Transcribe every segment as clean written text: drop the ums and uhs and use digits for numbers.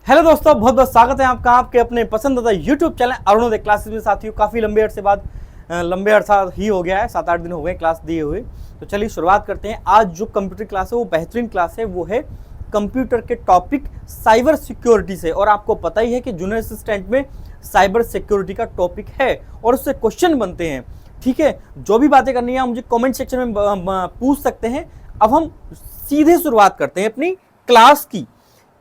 Hello दोस्तों, बहुत बहुत स्वागत है आपका आपके अपने पसंदीदा यूट्यूब चैनल अरुणोदय क्लासेस में। साथियों, काफ़ी लंबे अरसे बाद लंबे अरसा ही हो गया है, 7-8 दिन हो गए क्लास दिए हुए। तो चलिए शुरुआत करते हैं। आज जो कंप्यूटर क्लास है वो बेहतरीन क्लास है, वो है कंप्यूटर के टॉपिक साइबर सिक्योरिटी से। और आपको पता ही है कि जूनियर असिस्टेंट में साइबर सिक्योरिटी का टॉपिक है और उससे क्वेश्चन बनते हैं। ठीक है, जो भी बातें करनी है मुझे कमेंट सेक्शन में पूछ सकते हैं। अब हम सीधे शुरुआत करते हैं अपनी क्लास की।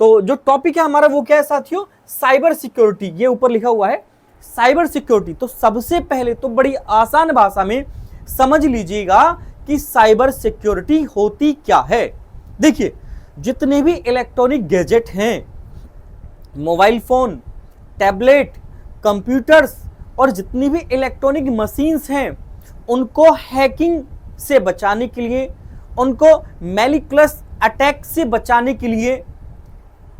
तो जो टॉपिक है हमारा वो क्या है साथियों? Cyber security. ये ऊपर लिखा हुआ है साइबर सिक्योरिटी। तो सबसे पहले तो बड़ी आसान भाषा में समझ लीजिएगा कि साइबर सिक्योरिटी होती क्या है। देखिए, जितने भी इलेक्ट्रॉनिक गैजेट हैं, मोबाइल फोन, टैबलेट, कंप्यूटर्स और जितनी भी इलेक्ट्रॉनिक मशीन्स हैं, उनको हैकिंग से बचाने के लिए, उनको मैलिकुलस अटैक से बचाने के लिए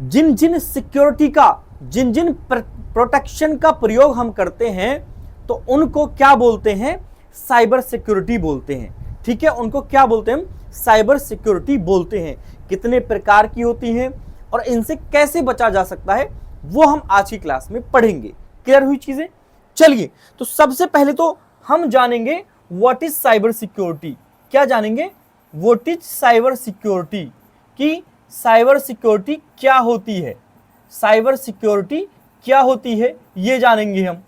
जिन जिन सिक्योरिटी का, जिन जिन प्रोटेक्शन का प्रयोग हम करते हैं, तो उनको क्या बोलते हैं? साइबर सिक्योरिटी बोलते हैं। ठीक है, उनको क्या बोलते हैं? साइबर सिक्योरिटी बोलते हैं। कितने प्रकार की होती हैं और इनसे कैसे बचा जा सकता है, वो हम आज की क्लास में पढ़ेंगे। क्लियर हुई चीजें? चलिए, तो सबसे पहले तो हम जानेंगे व्हाट इज साइबर सिक्योरिटी। क्या जानेंगे? व्हाट इज साइबर सिक्योरिटी, कि साइबर सिक्योरिटी क्या होती है। साइबर सिक्योरिटी क्या होती है ये जानेंगे हम।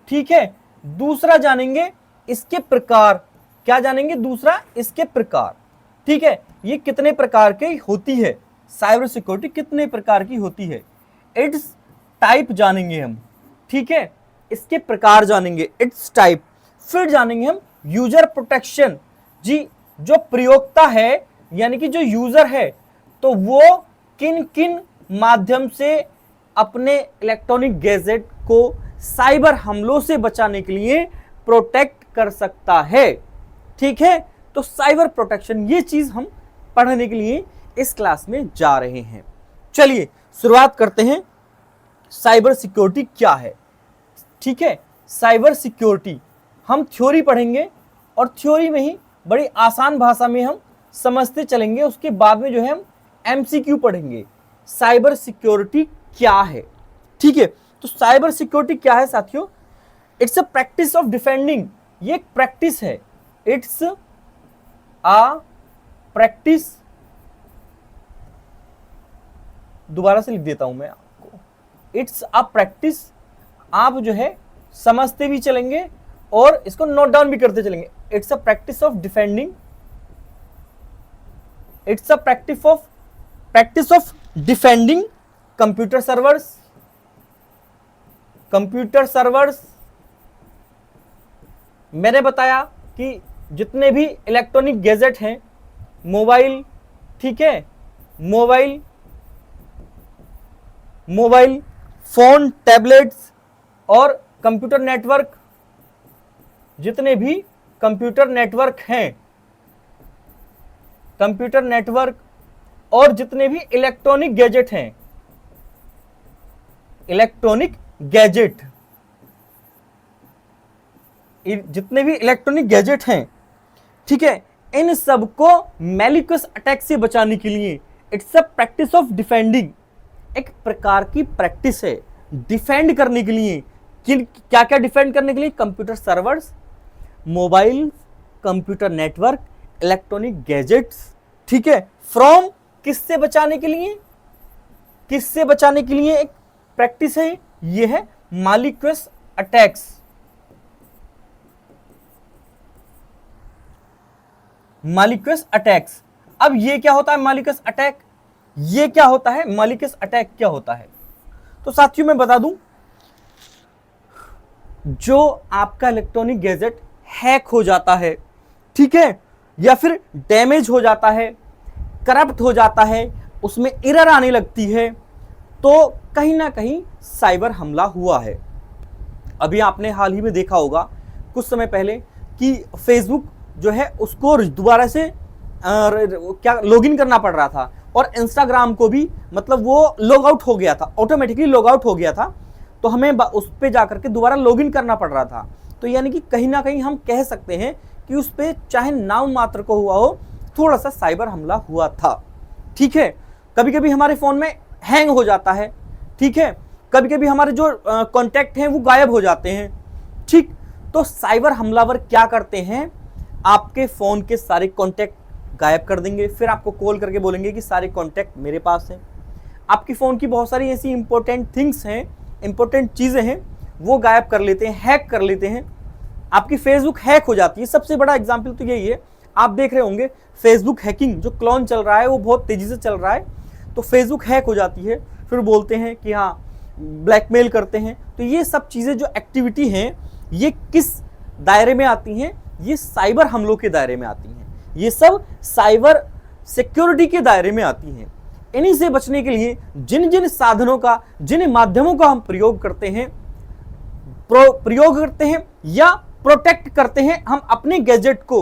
ठीक है, दूसरा जानेंगे इसके प्रकार। क्या जानेंगे? दूसरा इसके प्रकार। ठीक है, ये कितने प्रकार की होती है, साइबर सिक्योरिटी कितने प्रकार की होती है। इट्स टाइप जानेंगे हम। ठीक है, इसके प्रकार जानेंगे, इट्स टाइप। फिर जानेंगे हम यूजर प्रोटेक्शन। जी, जो प्रयोक्ता है यानी कि जो यूजर है, तो वो किन किन माध्यम से अपने इलेक्ट्रॉनिक गैजेट को साइबर हमलों से बचाने के लिए प्रोटेक्ट कर सकता है। ठीक है, तो साइबर प्रोटेक्शन ये चीज हम पढ़ने के लिए इस क्लास में जा रहे हैं। चलिए शुरुआत करते हैं। साइबर सिक्योरिटी क्या है? ठीक है, साइबर सिक्योरिटी हम थ्योरी पढ़ेंगे और थ्योरी में ही बड़ी आसान भाषा में हम समझते चलेंगे। उसके बाद में जो है हम एमसीक्यू पढ़ेंगे। साइबर सिक्योरिटी क्या है? ठीक है, तो साइबर सिक्योरिटी क्या है साथियों? It's a practice of defending. ये एक प्रैक्टिस है। इट्स अ प्रैक्टिस, दोबारा से लिख देता हूं मैं आपको। इट्स अ प्रैक्टिस, आप जो है समझते भी चलेंगे और इसको नोट डाउन भी करते चलेंगे। It's a practice of defending, it's a practice of defending computer servers. Computer servers, मैंने बताया कि जितने भी इलेक्ट्रॉनिक गैजेट हैं, मोबाइल, ठीक है, मोबाइल फोन, टैबलेट्स और कंप्यूटर नेटवर्क, जितने भी कंप्यूटर नेटवर्क हैं, कंप्यूटर नेटवर्क और जितने भी इलेक्ट्रॉनिक गैजेट हैं, इलेक्ट्रॉनिक गैजेट, जितने भी इलेक्ट्रॉनिक गैजेट हैं, ठीक है, इन सबको मैलिकुलस अटैक से बचाने के लिए it's a practice of defending. एक प्रकार की प्रैक्टिस है डिफेंड करने के लिए। क्या क्या डिफेंड करने के लिए? Computer servers, mobile, computer network, electronic gadgets. ठीक है, फ्रॉम, किससे बचाने के लिए? किससे बचाने के लिए एक प्रैक्टिस है? ये है मैलिकुलस अटैक्स। मैलिकुलस अटैक्स। अब ये क्या होता है मैलिकुलस अटैक? ये क्या होता है मैलिकुलस अटैक? क्या होता है? तो साथियों मैं बता दूं, जो आपका इलेक्ट्रॉनिक गैजेट हैक हो जाता है, ठीक है, या फिर डैमेज हो जाता है, करप्ट हो जाता है, उसमें एरर आने लगती है, तो कहीं ना कहीं साइबर हमला हुआ है। अभी आपने हाल ही में देखा होगा कुछ समय पहले कि फेसबुक जो है उसको दोबारा से क्या लॉगिन करना पड़ रहा था, और इंस्टाग्राम को भी, मतलब वो लॉग आउट हो गया था, ऑटोमेटिकली लॉग आउट हो गया था, तो हमें उस पर जाकर के दोबारा लॉगिन करना पड़ रहा था। तो यानी कि कहीं ना कहीं हम कह सकते हैं कि उस पर चाहे नाम मात्र को हुआ हो, थोड़ा सा साइबर हमला हुआ था। ठीक है, कभी कभी हमारे फोन में हैंग हो जाता है, ठीक है, कभी कभी हमारे जो कॉन्टैक्ट हैं वो गायब हो जाते हैं। ठीक, तो साइबर हमलावर क्या करते हैं, आपके फ़ोन के सारे कॉन्टैक्ट गायब कर देंगे, फिर आपको कॉल करके बोलेंगे कि सारे कॉन्टैक्ट मेरे पास हैं। आपकी फ़ोन की बहुत सारी ऐसी इंपॉर्टेंट थिंग्स हैं, इंपॉर्टेंट चीज़ें हैं, वो गायब कर लेते हैं, हैक कर लेते हैं। आपकी फेसबुक हैक हो जाती है। सबसे बड़ा एग्जाम्पल तो यही है, आप देख रहे होंगे फेसबुक हैकिंग जो क्लोन चल रहा है वो बहुत तेज़ी से चल रहा है। तो फेसबुक हैक हो जाती है, फिर बोलते हैं कि हाँ ब्लैकमेल करते हैं। तो ये सब चीज़ें जो एक्टिविटी हैं ये किस दायरे में आती हैं, ये साइबर हमलों के दायरे में आती हैं, ये सब साइबर सिक्योरिटी के दायरे में आती हैं। इन्हीं से बचने के लिए जिन जिन साधनों का, जिन माध्यमों का हम प्रयोग करते हैं या प्रोटेक्ट करते हैं हम अपने गैजेट को,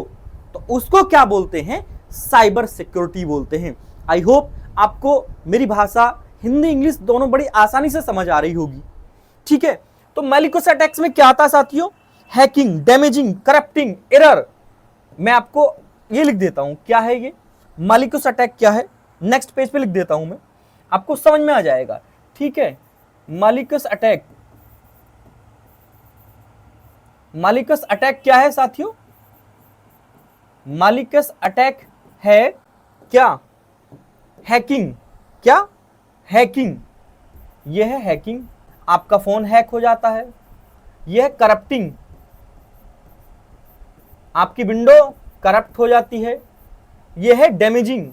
तो उसको क्या बोलते हैं, साइबर सिक्योरिटी बोलते हैं। आई होप आपको मेरी भाषा हिंदी इंग्लिश दोनों बड़ी आसानी से समझ आ रही होगी। ठीक है, तो मैलिशियस अटैक्स में क्या आता है साथियों, हैकिंग, डैमेजिंग, करप्टिंग, एरर। मैं आपको ये लिख देता हूं क्या है ये मैलिशियस अटैक क्या है, नेक्स्ट पेज पे लिख देता हूं मैं, आपको समझ में आ जाएगा। ठीक है, मैलिशियस अटैक, मैलिशियस अटैक क्या है साथियों, मैलिशियस अटैक है क्या, हैकिंग, क्या, हैकिंग, यह है हैकिंग, आपका फोन हैक हो जाता है। यह है करप्टिंग, आपकी विंडो करप्ट हो जाती है। यह है डैमेजिंग,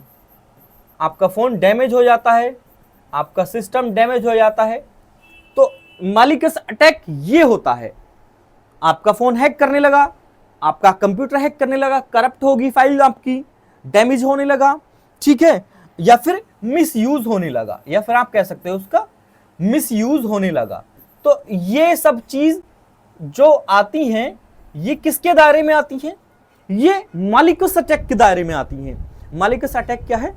आपका फोन डैमेज हो जाता है, आपका सिस्टम डैमेज हो जाता है। तो मैलिशियस अटैक ये होता है, आपका फोन हैक करने लगा, आपका कंप्यूटर हैक करने लगा, करप्ट होगी फाइल आपकी, डैमेज होने लगा, ठीक है, या फिर मिसयूज होने लगा, या फिर आप कह सकते हो उसका मिसयूज होने लगा। तो ये सब चीज जो आती हैं ये किसके दायरे में आती हैं, ये मैलिशियस अटैक के दायरे में आती हैं। मैलिशियस अटैक क्या है,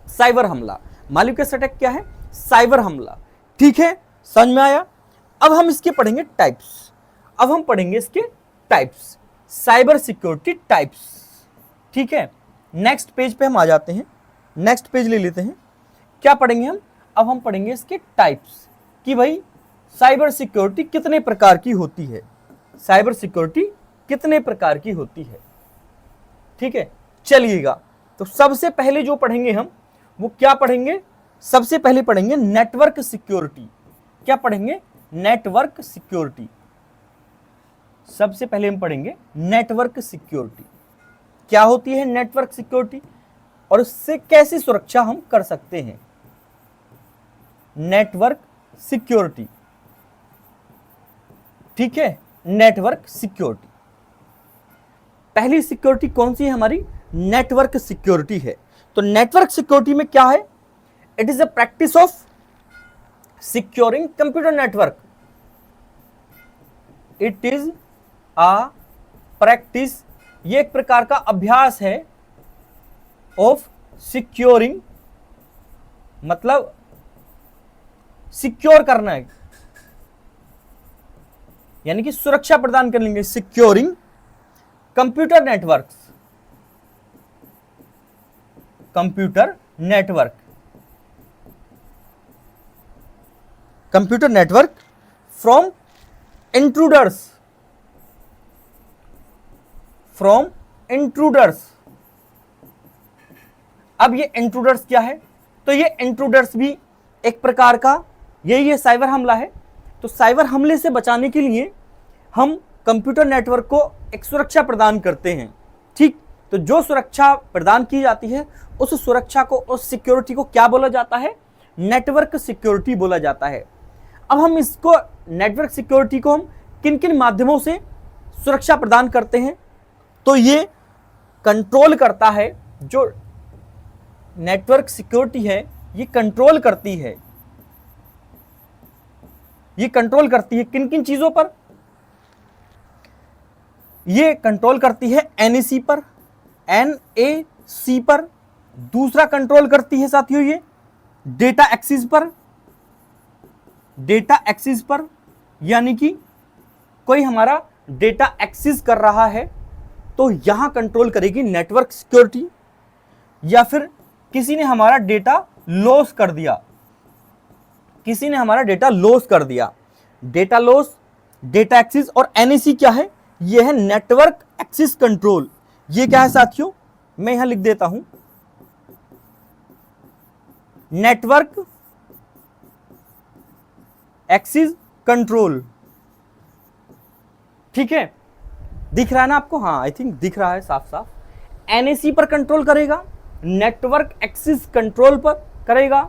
साइबर हमला। मैलिशियस अटैक क्या है, साइबर हमला। ठीक है, समझ में आया। अब हम इसके पढ़ेंगे टाइप्स, अब हम पढ़ेंगे इसके टाइप्स, साइबर सिक्योरिटी टाइप्स। ठीक है, नेक्स्ट पेज पे हम आ जाते हैं, नेक्स्ट पेज ले लेते हैं। क्या पढ़ेंगे हम, अब हम पढ़ेंगे इसके टाइप्स कि भाई साइबर सिक्योरिटी कितने प्रकार की होती है, साइबर सिक्योरिटी कितने प्रकार की होती है। ठीक है, चलिएगा, तो सबसे पहले जो पढ़ेंगे हम वो क्या पढ़ेंगे, सबसे पहले पढ़ेंगे नेटवर्क सिक्योरिटी। क्या पढ़ेंगे, नेटवर्क सिक्योरिटी। सबसे पहले हम पढ़ेंगे नेटवर्क सिक्योरिटी। क्या होती है नेटवर्क सिक्योरिटी और उससे कैसे सुरक्षा हम कर सकते हैं। नेटवर्क सिक्योरिटी, ठीक है, नेटवर्क सिक्योरिटी। पहली सिक्योरिटी कौन सी है हमारी, नेटवर्क सिक्योरिटी है। तो नेटवर्क सिक्योरिटी में क्या है, it is a practice of securing computer network. It is a practice, ये एक प्रकार का अभ्यास है ऑफ सिक्योरिंग, मतलब सिक्योर करना है, यानी कि सुरक्षा प्रदान करेंगे, securing computer networks, computer network, computer network from intruders, from intruders. अब ये इंट्रूडर्स क्या है, तो ये इंट्रूडर्स भी एक प्रकार का यही है, साइबर हमला है। तो साइबर हमले से बचाने के लिए हम कंप्यूटर नेटवर्क को एक सुरक्षा प्रदान करते हैं। ठीक, तो जो सुरक्षा प्रदान की जाती है उस सुरक्षा को, उस सिक्योरिटी को क्या बोला जाता है, नेटवर्क सिक्योरिटी बोला जाता है। अब हम इसको, नेटवर्क सिक्योरिटी को हम किन किन माध्यमों से सुरक्षा प्रदान करते हैं, तो ये कंट्रोल करता है, जो नेटवर्क सिक्योरिटी है ये कंट्रोल करती है, ये कंट्रोल करती है किन किन चीजों पर, ये कंट्रोल करती है NAC पर, NAC पर। दूसरा कंट्रोल करती है साथियों ये डेटा एक्सेस पर, डेटा एक्सेस पर, यानी कि कोई हमारा डेटा एक्सेस कर रहा है तो यहां कंट्रोल करेगी नेटवर्क सिक्योरिटी, या फिर किसी ने हमारा डेटा लॉस कर दिया, किसी ने हमारा डेटा लॉस कर दिया, डेटा लॉस, डेटा एक्सेस, और एनएसी क्या है, ये है नेटवर्क एक्सेस कंट्रोल। ये क्या है साथियों, मैं यहां लिख देता हूं, नेटवर्क एक्सेस कंट्रोल। ठीक है, दिख रहा है ना आपको, हाँ आई थिंक दिख रहा है साफ साफ। एनएसी पर कंट्रोल करेगा, नेटवर्क एक्सेस कंट्रोल पर करेगा।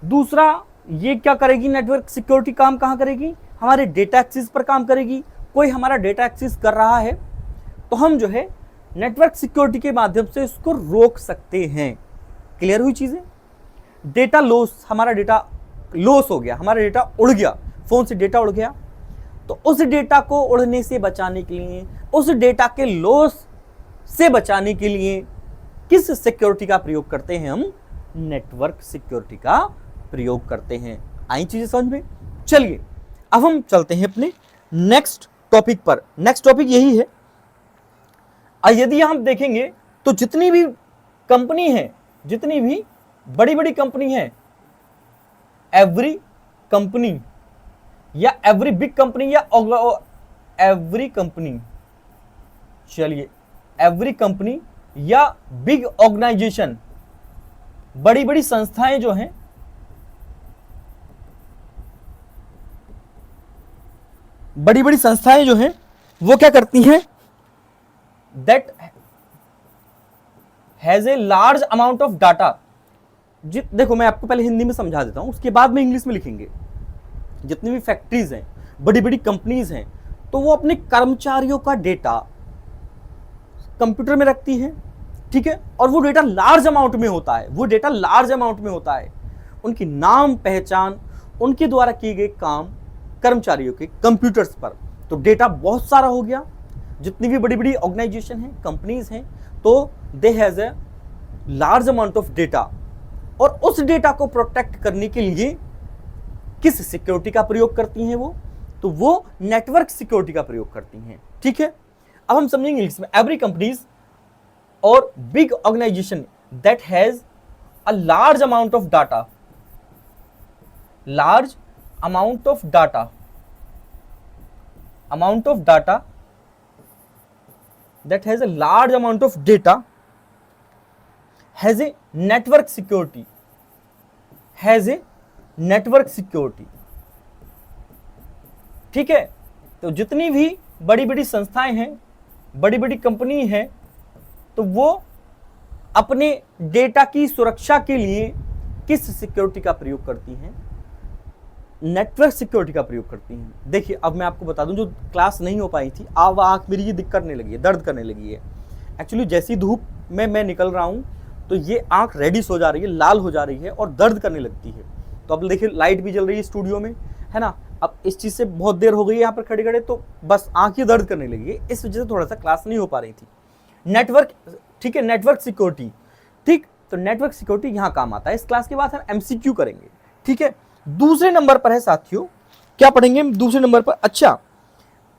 दूसरा ये क्या करेगी, नेटवर्क सिक्योरिटी काम कहां करेगी, हमारे डेटा एक्सेस पर काम करेगी। कोई हमारा डेटा एक्सेस कर रहा है तो हम जो है नेटवर्क सिक्योरिटी के माध्यम से उसको रोक सकते हैं। क्लियर हुई चीजें। डेटा लॉस, हमारा डेटा लॉस हो गया, हमारा डेटा उड़ गया, फोन से डेटा उड़ गया, तो उस डेटा को उड़ने से बचाने के लिए, उस डेटा के लॉस से बचाने के लिए किस सिक्योरिटी का प्रयोग करते हैं हम, नेटवर्क सिक्योरिटी का प्रयोग करते हैं। आई चीजें समझ में। चलिए अब हम चलते हैं अपने नेक्स्ट टॉपिक पर। नेक्स्ट टॉपिक यही है, यदि हम देखेंगे तो जितनी भी कंपनी है, जितनी भी बड़ी बड़ी कंपनी है, एवरी कंपनी या एवरी बिग कंपनी या एवरी कंपनी, चलिए एवरी कंपनी या बिग ऑर्गेनाइजेशन, बड़ी बड़ी संस्थाएं जो हैं, बड़ी बड़ी संस्थाएं जो हैं वो क्या करती हैं, that has a large amount of data. देखो मैं आपको पहले हिंदी में समझा देता हूं, उसके बाद में इंग्लिश में लिखेंगे। जितनी भी फैक्ट्रीज हैं, बड़ी बड़ी कंपनीज हैं, तो वो अपने कर्मचारियों का डेटा कंप्यूटर में रखती हैं, ठीक है, और वो डेटा लार्ज अमाउंट में होता है, वो डेटा लार्ज अमाउंट में होता है। उनकी नाम पहचान, उनके द्वारा किए गए काम कर्मचारियों के कंप्यूटर्स पर, तो डेटा बहुत सारा हो गया। जितनी भी बड़ी बड़ी ऑर्गेनाइजेशन हैं, कंपनीज हैं, तो they has a large amount of data, और उस डेटा को प्रोटेक्ट करने के लिए किस सिक्योरिटी का प्रयोग करती हैं तो वो नेटवर्क सिक्योरिटी का प्रयोग करती हैं। ठीक है, अब हम समझेंगे इसमें। एवरी कंपनीज और big organization that has a large amount of data, large amount of data that has a large amount of data has a network security, ठीक है। तो जितनी भी बड़ी बड़ी संस्थाएं हैं, बड़ी बड़ी कंपनी हैं, तो वो अपने डेटा की सुरक्षा के लिए किस सिक्योरिटी का प्रयोग करती हैं, नेटवर्क सिक्योरिटी का प्रयोग करती हैं। देखिए अब मैं आपको बता दूं, जो क्लास नहीं हो पाई थी, अब आंख मेरी ये दिक्कत करने लगी है, दर्द करने लगी है। एक्चुअली जैसी धूप में मैं निकल रहा हूं तो ये आंख रेडिश हो जा रही है, लाल हो जा रही है और दर्द करने लगती है। तो अब देखिए लाइट भी जल रही है स्टूडियो में, है ना। अब इस चीज़ से बहुत देर हो गई है यहाँ पर खड़े खड़े, तो बस आंखें दर्द करने लगी है, इस वजह से थोड़ा सा क्लास नहीं हो पा रही थी। नेटवर्क, ठीक है, नेटवर्क सिक्योरिटी, ठीक। तो नेटवर्क सिक्योरिटी यहाँ काम आता है। इस क्लास के बाद हम एमसीक्यू करेंगे, ठीक है। दूसरे नंबर पर है साथियों, क्या पढ़ेंगे हम दूसरे नंबर पर। अच्छा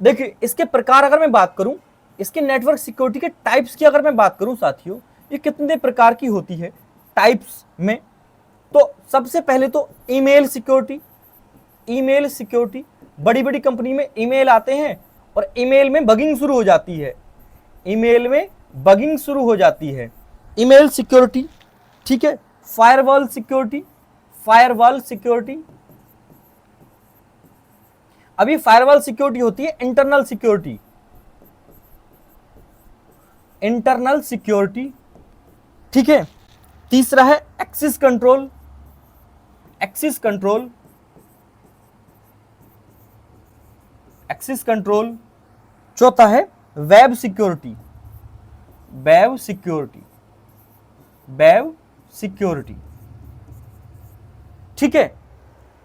देखिए इसके प्रकार अगर मैं बात करूं, इसके नेटवर्क सिक्योरिटी के टाइप्स की अगर मैं बात करूं साथियों, ये कितने प्रकार की होती है टाइप्स में। तो सबसे पहले तो ईमेल सिक्योरिटी। ईमेल सिक्योरिटी, बड़ी बड़ी कंपनी में ईमेल आते हैं और ईमेल में बगिंग शुरू हो जाती है, ईमेल में बगिंग शुरू हो जाती है, ईमेल सिक्योरिटी, ठीक है। फायरवॉल सिक्योरिटी, फायरवॉल सिक्योरिटी, अभी फायरवॉल सिक्योरिटी होती है इंटरनल सिक्योरिटी, इंटरनल सिक्योरिटी, ठीक है। तीसरा है access control, access control, access control. चौथा है web security, web security, web security, ठीक है।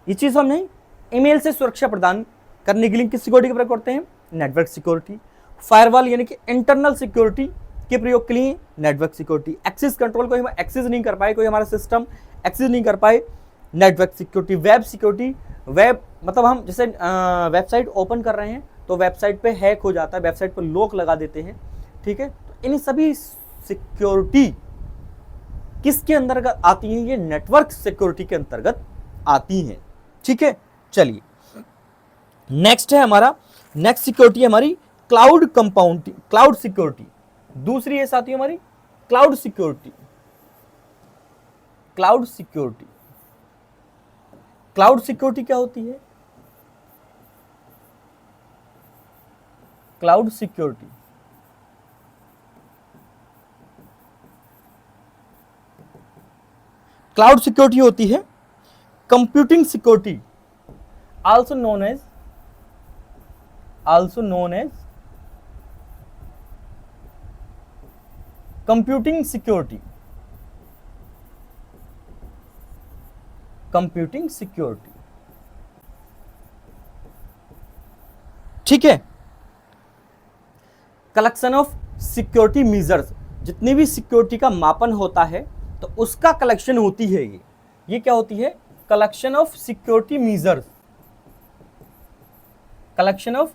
ये चीज हम नहीं, ईमेल से सुरक्षा प्रदान करने के लिए किस सिक्योरिटी का प्रयोग करते हैं, नेटवर्क सिक्योरिटी। फायरवॉल यानी कि इंटरनल सिक्योरिटी के प्रयोग के लिए नेटवर्क सिक्योरिटी। एक्सेस कंट्रोल, कोई हम एक्सेस नहीं कर पाए, कोई हमारा सिस्टम एक्सेस नहीं कर पाए, network security. Web security, web मतलब हम जैसे वेबसाइट ओपन कर रहे हैं तो वेबसाइट पे हैक हो जाता है, वेबसाइट पर लॉक लगा देते हैं, ठीक है। तो इन सभी सिक्योरिटी किसके अंतर्गत आती हैं, ये नेटवर्क सिक्योरिटी के अंतर्गत आती हैं, ठीक है, चलिए नेक्स्ट है हमारा, नेक्स्ट सिक्योरिटी है हमारी क्लाउड कंपाउंडिंग, क्लाउड सिक्योरिटी। दूसरी है साथियों हमारी cloud security. Cloud security, cloud security क्या होती है? क्लाउड सिक्योरिटी क्लाउड सिक्योरिटी होती है computing security, also known edge computing security, computing security. ठीक है, कलेक्शन ऑफ सिक्योरिटी मेजर्स, जितनी भी सिक्योरिटी का मापन होता है तो उसका कलेक्शन होती है ये क्या होती है? Collection of security measures, collection of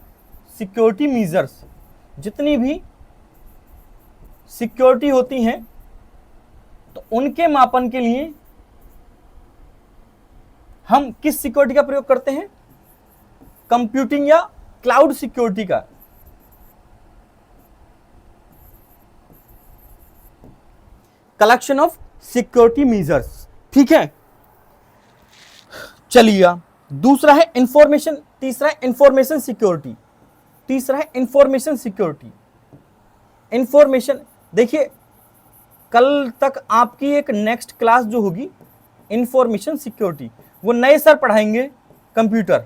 security measures. जितनी भी सिक्योरिटी होती हैं तो उनके मापन के लिए हम किस सिक्योरिटी का प्रयोग करते हैं? कंप्यूटिंग या क्लाउड सिक्योरिटी का। कलेक्शन ऑफ सिक्योरिटी मेजर्स, ठीक है। चलिए दूसरा है इंफॉर्मेशन, तीसरा है इंफॉर्मेशन सिक्योरिटी, तीसरा है इंफॉर्मेशन सिक्योरिटी। इंफॉर्मेशन, देखिए कल तक आपकी एक नेक्स्ट क्लास जो होगी इंफॉर्मेशन सिक्योरिटी, वो नए सर पढ़ाएंगे कंप्यूटर।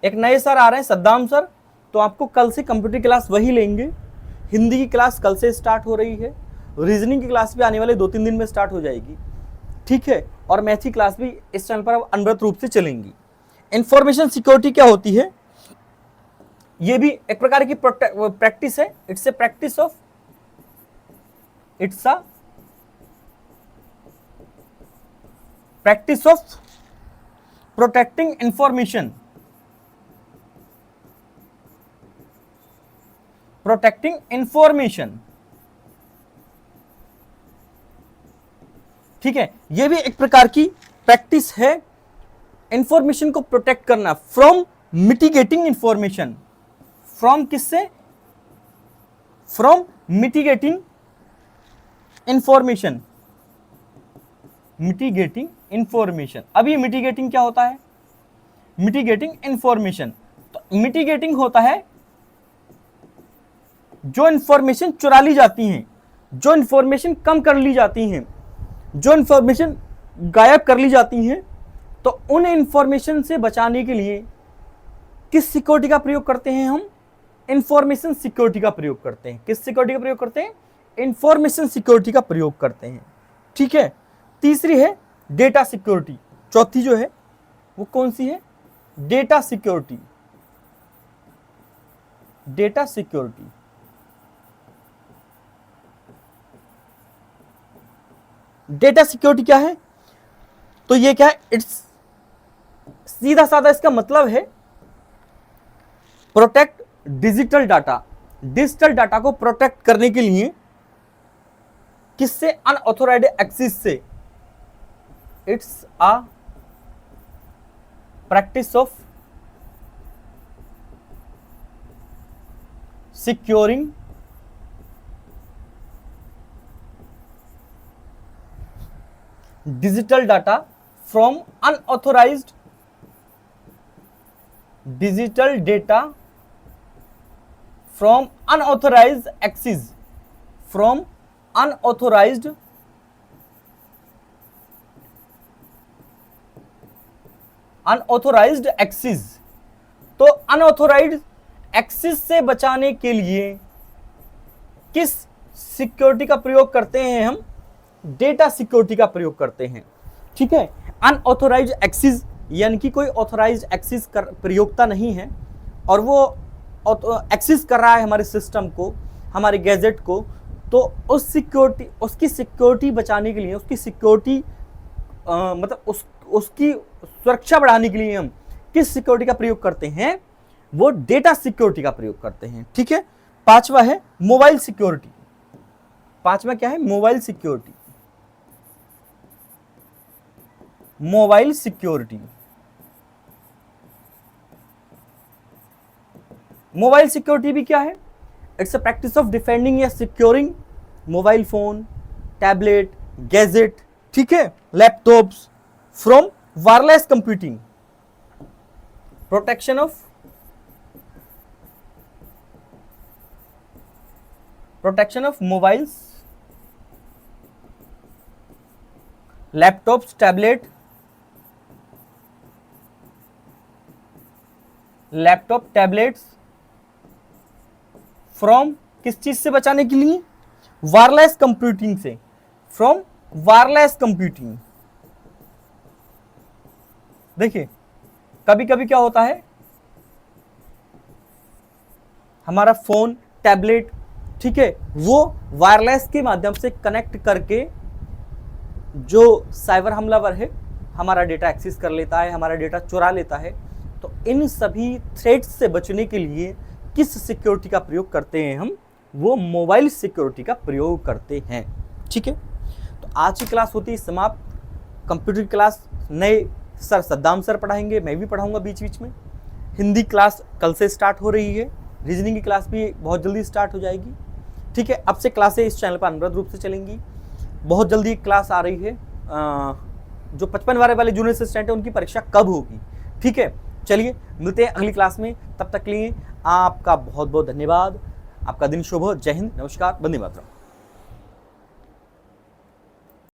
एक नए सर आ रहे हैं सद्दाम सर, तो आपको कल से कंप्यूटर क्लास वही लेंगे। हिंदी की क्लास कल से स्टार्ट हो रही है, रीजनिंग की क्लास भी आने वाले 2-3 दिन में स्टार्ट हो जाएगी, ठीक है। और मैथ की क्लास भी इस चैनल पर अब अनवरत रूप से चलेंगी। इंफॉर्मेशन सिक्योरिटी क्या होती है? ये भी एक प्रकार की प्रैक्टिस है, it's a practice of, it's a practice of protecting information, protecting information, ठीक है। यह भी एक प्रकार की प्रैक्टिस है, इंफॉर्मेशन को प्रोटेक्ट करना फ्रॉम मिटिगेटिंग इंफॉर्मेशन, फ्रॉम किससे? From mitigating information, mitigating information. अब ये मिटिगेटिंग क्या होता है? मिटिगेटिंग इंफॉर्मेशन, तो मिटिगेटिंग होता है जो इंफॉर्मेशन चुरा ली जाती हैं, जो इंफॉर्मेशन कम कर ली जाती हैं, जो इंफॉर्मेशन गायब कर ली जाती हैं, तो उन इंफॉर्मेशन से बचाने के लिए किस सिक्योरिटी का प्रयोग करते हैं हम? इंफॉर्मेशन सिक्योरिटी का प्रयोग करते हैं। किस सिक्योरिटी का प्रयोग करते हैं? इंफॉर्मेशन सिक्योरिटी का प्रयोग करते हैं, ठीक है। तीसरी है डेटा सिक्योरिटी, चौथी जो है वो कौन सी है? Data security, data security. Data security क्या है? तो ये क्या है? इट्स सीधा साधा इसका मतलब है protect digital data, digital data को प्रोटेक्ट करने के लिए किससे? अनऑथोराइज्ड एक्सेस से। It's a practice of securing digital data from unauthorized, digital data from unauthorized access, from unauthorized access। तो अनऑथोराइज्ड एक्सेस से बचाने के लिए किस सिक्योरिटी का प्रयोग करते हैं हम? डेटा सिक्योरिटी का प्रयोग करते हैं, ठीक है। अनऑथोराइज्ड एक्सेस यानी कि कोई ऑथोराइज्ड एक्सेस कर प्रयोगता नहीं है और वो एक्सेस कर रहा है हमारे सिस्टम को, हमारे गैजेट को, तो उस सिक्योरिटी, उसकी सिक्योरिटी बचाने के लिए, उसकी सिक्योरिटी मतलब उसकी सुरक्षा बढ़ाने के लिए हम किस सिक्योरिटी का प्रयोग करते हैं? वो डेटा सिक्योरिटी का प्रयोग करते हैं, ठीक है। पांचवा है मोबाइल सिक्योरिटी। पांचवा क्या है? Mobile security. Mobile security. Mobile security भी क्या है? It's a practice of defending या securing mobile phone, tablet, gadget, ठीक है, laptops from wireless computing. Protection of mobiles, laptops, tablet, laptop, tablets from किस चीज से बचाने के लिए? वायरलेस कंप्यूटिंग से, फ्रॉम वायरलेस कंप्यूटिंग। देखिए कभी कभी क्या होता है, हमारा फोन, टैबलेट, ठीक है, वो वायरलेस के माध्यम से कनेक्ट करके जो साइबर हमलावर है हमारा डेटा एक्सेस कर लेता है, हमारा डेटा चुरा लेता है। तो इन सभी थ्रेट्स से बचने के लिए किस सिक्योरिटी का प्रयोग करते हैं हम? वो मोबाइल सिक्योरिटी का प्रयोग करते हैं, ठीक है। तो आज की क्लास होती है समाप्त। कंप्यूटर क्लास नए सर सद्दाम सर पढ़ाएंगे, मैं भी पढ़ाऊंगा बीच बीच में। हिंदी क्लास कल से स्टार्ट हो रही है, रीजनिंग की क्लास भी बहुत जल्दी स्टार्ट हो जाएगी, ठीक है। अब से क्लासें इस चैनल पर अनवरत रूप से चलेंगी। बहुत जल्दी एक क्लास आ रही है, जो 55 वाले जूनियर असिस्टेंट है उनकी परीक्षा कब होगी, ठीक है। चलिए मिलते हैं अगली क्लास में, तब तक के लिए आपका बहुत बहुत धन्यवाद। आपका दिन शुभ हो। जय हिंद, नमस्कार, वंदे मातरम।